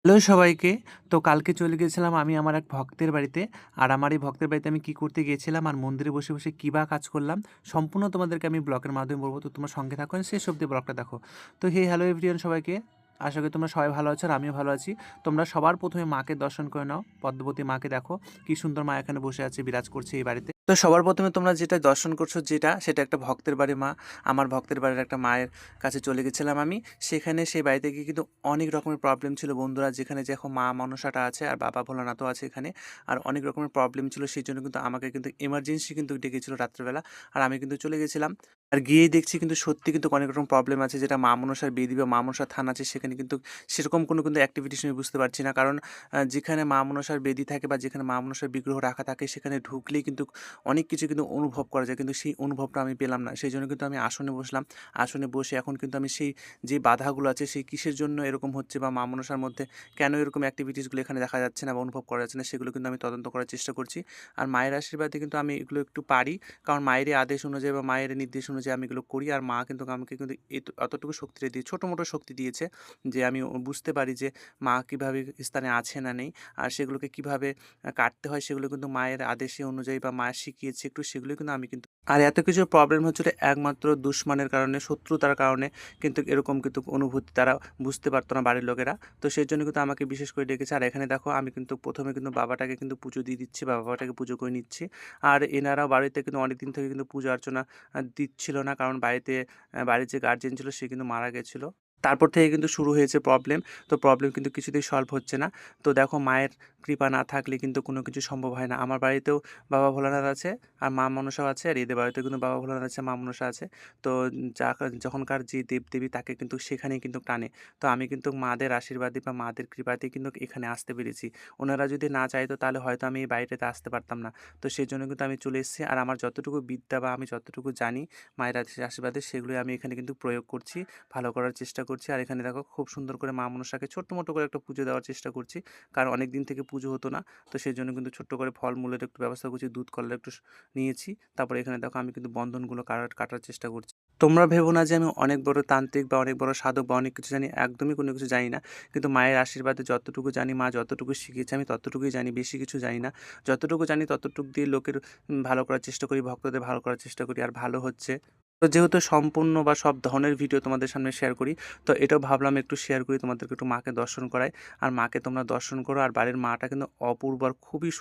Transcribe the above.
Hello সবাইকে। তো কালকে চলে গিয়েছিলাম আমি আমার এক ভক্তের বাড়িতে। আর আমার এই ভক্তের বাড়িতে আমি কি করতে গিয়েছিলাম আর মন্দিরে বসে, বসে কি বা কাজ করলাম সম্পূর্ণ তোমাদেরকে আমি ব্লগের মাধ্যমে বলব। তো তোমার সঙ্গে থাকো and শেষ অব্দি ব্লগটা দেখো। তো হ্যালো এভরিওয়ান সবাইকে। আশা করি তোমরা সবাই ভালো আছো আর আমিও ভালো আছি। তোমরা সবার প্রথমে মাকে দর্শন করে নাও। পদ্মবতী মাকে দেখো। কি সুন্দর মা এখানে বসে আছে, বিরাজ করছে এই বাড়িতে। তো সবার প্রথমে তোমরা যেটা দর্শন করছো সেটা একটা ভক্তের বাড়ি মা। আমার ভক্তের বাড়ির একটা মায়ের কাছে চলে গেছিলাম আমি। সেখানে সেই বাড়িতে গিয়ে কিন্তু অনেক রকমের প্রবলেম ছিল বন্ধুরা। যেখানে দেখো মা মনসাটা আছে আর বাবা ভোলানাথও আছে এখানে। আর অনেক রকমের প্রবলেম ছিল, সেজন্য কিন্তু আমাকে কিন্তু এমার্জেন্সি কিন্তু ডেকেছিল রাত্রেবেলা। আর আমি কিন্তু চলে গেছিলাম। আর গিয়েই দেখছি কিন্তু সত্যি কিন্তু অনেক রকম প্রবলেম আছে, যেটা মা মনসার বেদি বা মা মনসার থান আছে সেখানে কিন্তু সেরকম কোনো কিন্তু অ্যাক্টিভিটিস আমি বুঝতে পারছি না। কারণ যেখানে মা মনসার বেদি থাকে বা যেখানে মা মনসার বিগ্রহ রাখা থাকে সেখানে ঢুকলেই কিন্তু অনেক কিছু কিন্তু অনুভব করা যায়, কিন্তু সেই অনুভবটা আমি পেলাম না। সেই জন্য কিন্তু আমি আসনে বসলাম। আসনে বসে এখন কিন্তু আমি সেই যে বাধাগুলো আছে সেই কিসের জন্য এরকম হচ্ছে বা মা মনসার মধ্যে কেন এরকম অ্যাক্টিভিটিসগুলো এখানে দেখা যাচ্ছে না বা অনুভব করা যাচ্ছে না, সেগুলো কিন্তু আমি তদন্ত করার চেষ্টা করছি। আর মায়ের আশীর্বাদে কিন্তু আমি এগুলো একটু পারি, কারণ মায়েরই আদেশ অনুযায়ী বা মায়ের নির্দেশ অনুযায়ী আমি এগুলো করি। আর মা কিন্তু আমাকে কিন্তু অতটুকু শক্তিটা দিয়ে ছোটো মোটো শক্তি দিয়েছে যে আমি বুঝতে পারি যে মা কীভাবে স্থানে আছে না নেই, আর সেগুলোকে কীভাবে কাটতে হয় সেগুলো কিন্তু মায়ের আদেশে অনুযায়ী বা মায়ের শিখিয়েছে একটু, সেগুলো কিন্তু আমি কিন্তু আর এত কিছু প্রবলেম হচ্ছিল একমাত্র দুশ্মনের কারণে, শত্রুতার কারণে কিন্তু এরকম কিন্তু অনুভূতি তারা বুঝতে পারতো না বাড়ির লোকেরা। তো সেই জন্য কিন্তু আমাকে বিশেষ করে ডেকেছে। আর এখানে দেখো আমি কিন্তু প্রথমে কিন্তু বাবাটাকে কিন্তু পুজো দিয়ে দিচ্ছি বা বাবাটাকে পুজো করে নিচ্ছি। আর এনারাও বাড়িতে কিন্তু অনেক দিন থেকে কিন্তু পূজা অর্চনা দিচ্ছিল না, কারণ বাড়ির যে গার্জেন ছিল সে কিন্তু মারা গেছিলো। তারপর থেকে কিন্তু শুরু হয়েছে প্রবলেম। তো প্রবলেম কিন্তু কিছুতেই সলভ হচ্ছে না। তো দেখো মায়ের কৃপা না থাকলে কিন্তু কোনো কিছু সম্ভব হয় না। আমার বাড়িতেও বাবা ভোলানাথ আছে আর মা মনসাও আছে, আর এদের বাড়িতেও কিন্তু বাবা ভোলানাথ আছে, মা মনসা আছে। তো যখনকার যে দেবদেবী তাকে কিন্তু সেখানেই কিন্তু টানে। তো আমি কিন্তু মাদের আশীর্বাদে বা মাদের কৃপাতেই কিন্তু এখানে আসতে পেরেছি। ওনারা যদি না চাইতো তাহলে হয়তো আমি এই বাড়িটাতে আসতে পারতাম না। তো সেজন্য কিন্তু আমি চলে এসেছি। আর আমার যতটুকু বিদ্যা বা আমি যতটুকু জানি মায়ের আশীর্বাদে সেগুলোই আমি এখানে কিন্তু প্রয়োগ করছি, ভালো করার চেষ্টা করছি। আর এখানে দেখো খুব সুন্দর করে মা মনসাকে ছোট্ট মোটো করে একটা পুজো দেওয়ার চেষ্টা করছি, কারণ অনেক দিন থেকে পুজো হতো না। তো সেজন্য কিন্তু ছোট্ট করে ফলমূলের একটু ব্যবস্থা করছি, দুধ কলার একটু নিয়েছি। তারপরে এখানে দেখো আমি কিন্তু বন্ধনগুলো কাটার চেষ্টা করছি। তোমরা ভেবো না যে আমি অনেক বড় তান্ত্রিক বা অনেক বড় সাধক বা অনেক কিছু জানি, একদমই কোনো কিছু জানি না। কিন্তু মায়ের আশীর্বাদে যতটুকু জানি, মা যতটুকু শিখিয়েছে আমি ততটুকুই জানি, বেশি কিছু জানি না। যতটুকু জানি ততটুকু দিয়ে লোকের ভালো করার চেষ্টা করি, ভক্তদের ভালো করার চেষ্টা করি, আর ভালো হচ্ছে। তো যেহেতু সম্পূর্ণ বা সব ধরনের ভিডিও তোমাদের সামনে শেয়ার করি, তো এটাও ভাবলাম একটু শেয়ার করি, তোমাদেরকে একটু মাকে দর্শন করাই। আর মাকে তোমরা দর্শন করো। আর বাড়ির মাটা কিন্তু অপূর্ব আর খুবই